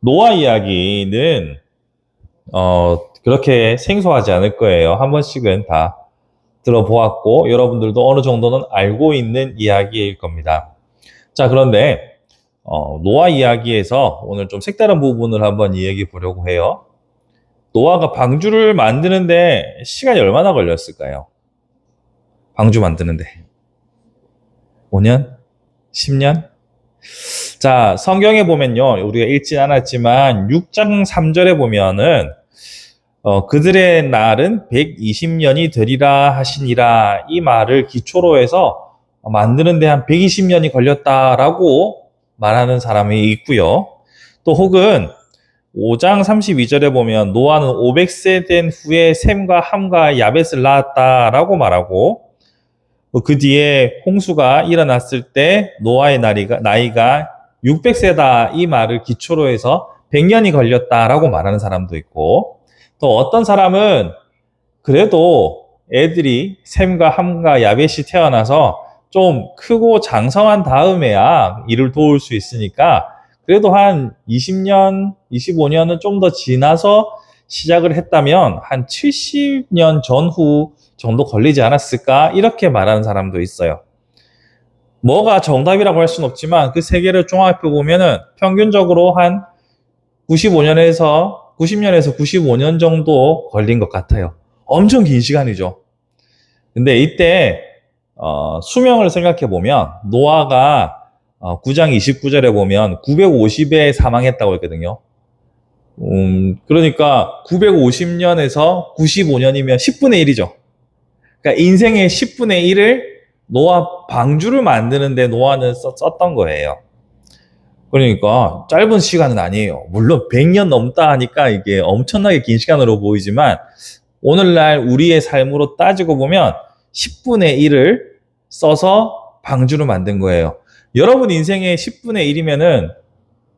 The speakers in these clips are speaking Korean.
노아 이야기는 그렇게 생소하지 않을 거예요. 한 번씩은 다 들어보았고 여러분들도 어느 정도는 알고 있는 이야기일 겁니다. 자, 그런데 노아 이야기에서 오늘 좀 색다른 부분을 한번 이야기해 보려고 해요. 노아가 방주를 만드는데 시간이 얼마나 걸렸을까요? 방주 만드는데 5년? 10년? 자, 성경에 보면요. 우리가 읽진 않았지만 6장 3절에 보면은 그들의 날은 120년이 되리라 하시니라 이 말을 기초로 해서 만드는데 한 120년이 걸렸다라고 말하는 사람이 있고요. 또 혹은 5장 32절에 보면 노아는 500세 된 후에 셈과 함과 야벳을 낳았다라고 말하고 그 뒤에 홍수가 일어났을 때 노아의 나이가 600세다 이 말을 기초로 해서 100년이 걸렸다라고 말하는 사람도 있고 또 어떤 사람은 그래도 애들이 셈과 함과 야벳이 태어나서 좀 크고 장성한 다음에야 이를 도울 수 있으니까 그래도 한 20년, 25년은 좀 더 지나서 시작을 했다면 한 70년 전후 정도 걸리지 않았을까? 이렇게 말하는 사람도 있어요. 뭐가 정답이라고 할 수는 없지만 그 세 개를 종합해 보면은 평균적으로 한 90년에서 95년 정도 걸린 것 같아요. 엄청 긴 시간이죠. 근데 이때 수명을 생각해 보면 노아가 9장 29절에 보면 950에 사망했다고 했거든요. 그러니까 950년에서 95년이면 10분의 1이죠. 그러니까 인생의 10분의 1을 노아 방주를 만드는데 노아는 썼던 거예요. 그러니까 짧은 시간은 아니에요. 물론 100년 넘다 하니까 이게 엄청나게 긴 시간으로 보이지만 오늘날 우리의 삶으로 따지고 보면 10분의 1을 써서 방주를 만든 거예요. 여러분 인생의 10분의 1이면은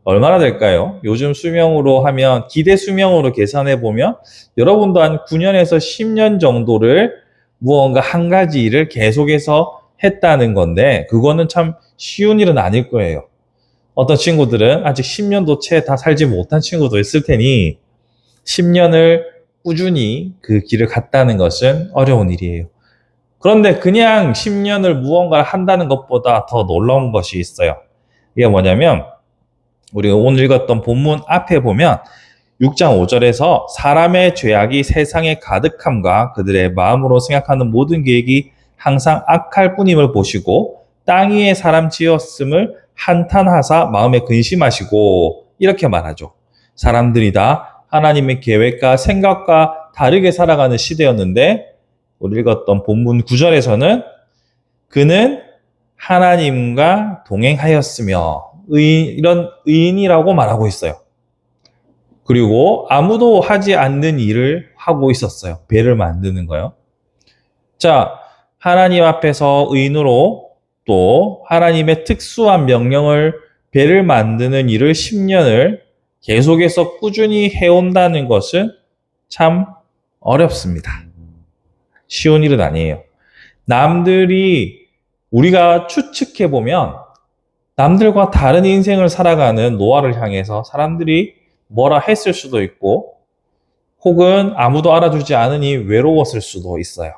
얼마나 될까요? 요즘 수명으로 하면 기대 수명으로 계산해 보면 여러분도 한 9년에서 10년 정도를 무언가 한 가지 일을 계속해서 했다는 건데 그거는 참 쉬운 일은 아닐 거예요. 어떤 친구들은 아직 10년도 채 다 살지 못한 친구도 있을 테니 10년을 꾸준히 그 길을 갔다는 것은 어려운 일이에요. 그런데 그냥 10년을 무언가를 한다는 것보다 더 놀라운 것이 있어요. 이게 뭐냐면 우리가 오늘 읽었던 본문 앞에 보면 6장 5절에서 사람의 죄악이 세상에 가득함과 그들의 마음으로 생각하는 모든 계획이 항상 악할 뿐임을 보시고 땅 위에 사람 지었음을 한탄하사 마음에 근심하시고 이렇게 말하죠. 사람들이 다 하나님의 계획과 생각과 다르게 살아가는 시대였는데 우리 읽었던 본문 9절에서는 그는 하나님과 동행하였으며 이런 의인이라고 말하고 있어요. 그리고 아무도 하지 않는 일을 하고 있었어요. 배를 만드는 거요. 자, 하나님 앞에서 의인으로 또 하나님의 특수한 명령을 배를 만드는 일을 10년을 계속해서 꾸준히 해온다는 것은 참 어렵습니다. 쉬운 일은 아니에요. 남들이 우리가 추측해보면 남들과 다른 인생을 살아가는 노아를 향해서 사람들이 뭐라 했을 수도 있고 혹은 아무도 알아주지 않으니 외로웠을 수도 있어요.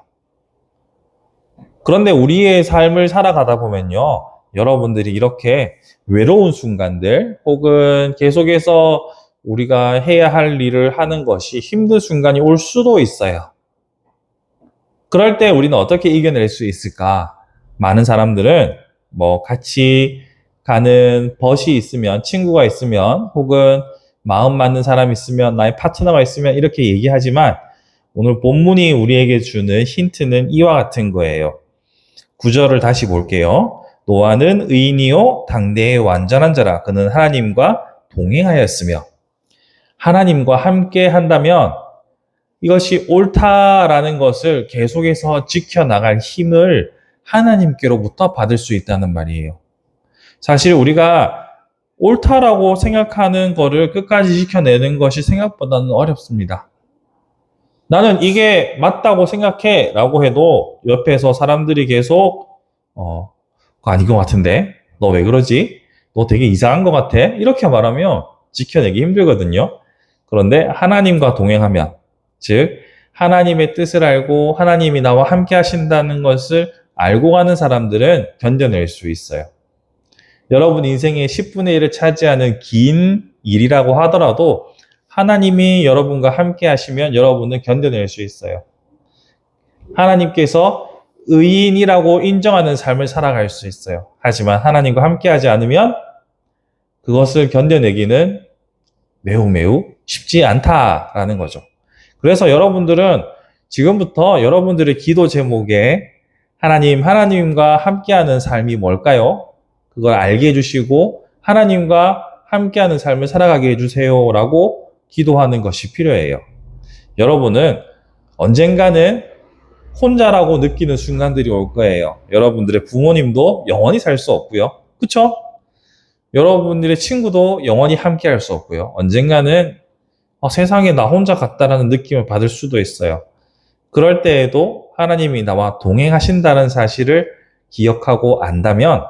그런데 우리의 삶을 살아가다 보면요. 여러분들이 이렇게 외로운 순간들 혹은 계속해서 우리가 해야 할 일을 하는 것이 힘든 순간이 올 수도 있어요. 그럴 때 우리는 어떻게 이겨낼 수 있을까? 많은 사람들은 뭐 같이 가는 벗이 있으면, 친구가 있으면, 혹은 마음 맞는 사람이 있으면, 나의 파트너가 있으면 이렇게 얘기하지만 오늘 본문이 우리에게 주는 힌트는 이와 같은 거예요. 9절을 다시 볼게요. 노아는 의인이요 당대의 완전한 자라 그는 하나님과 동행하였으며 하나님과 함께 한다면 이것이 옳다라는 것을 계속해서 지켜나갈 힘을 하나님께로부터 받을 수 있다는 말이에요. 사실 우리가 옳다라고 생각하는 거를 끝까지 지켜내는 것이 생각보다는 어렵습니다. 나는 이게 맞다고 생각해 라고 해도 옆에서 사람들이 계속 그거 아닌 것 같은데? 너 왜 그러지? 너 되게 이상한 것 같아? 이렇게 말하면 지켜내기 힘들거든요. 그런데 하나님과 동행하면, 즉 하나님의 뜻을 알고 하나님이 나와 함께 하신다는 것을 알고 가는 사람들은 견뎌낼 수 있어요. 여러분 인생의 10분의 1을 차지하는 긴 일이라고 하더라도 하나님이 여러분과 함께 하시면 여러분은 견뎌낼 수 있어요. 하나님께서 의인이라고 인정하는 삶을 살아갈 수 있어요. 하지만 하나님과 함께 하지 않으면 그것을 견뎌내기는 매우 매우 쉽지 않다라는 거죠. 그래서 여러분들은 지금부터 여러분들의 기도 제목에 하나님과 함께하는 삶이 뭘까요? 그걸 알게 해주시고 하나님과 함께하는 삶을 살아가게 해주세요라고 기도하는 것이 필요해요. 여러분은 언젠가는 혼자라고 느끼는 순간들이 올 거예요. 여러분들의 부모님도 영원히 살 수 없고요. 그쵸? 여러분들의 친구도 영원히 함께 할 수 없고요. 언젠가는 세상에 나 혼자 같다라는 느낌을 받을 수도 있어요. 그럴 때에도 하나님이 나와 동행하신다는 사실을 기억하고 안다면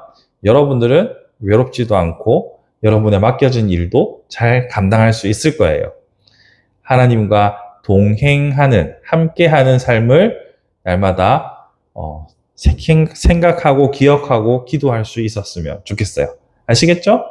여러분들은 외롭지도 않고 여러분의 맡겨진 일도 잘 감당할 수 있을 거예요. 하나님과 동행하는, 함께하는 삶을 날마다 생각하고 기억하고 기도할 수 있었으면 좋겠어요. 아시겠죠?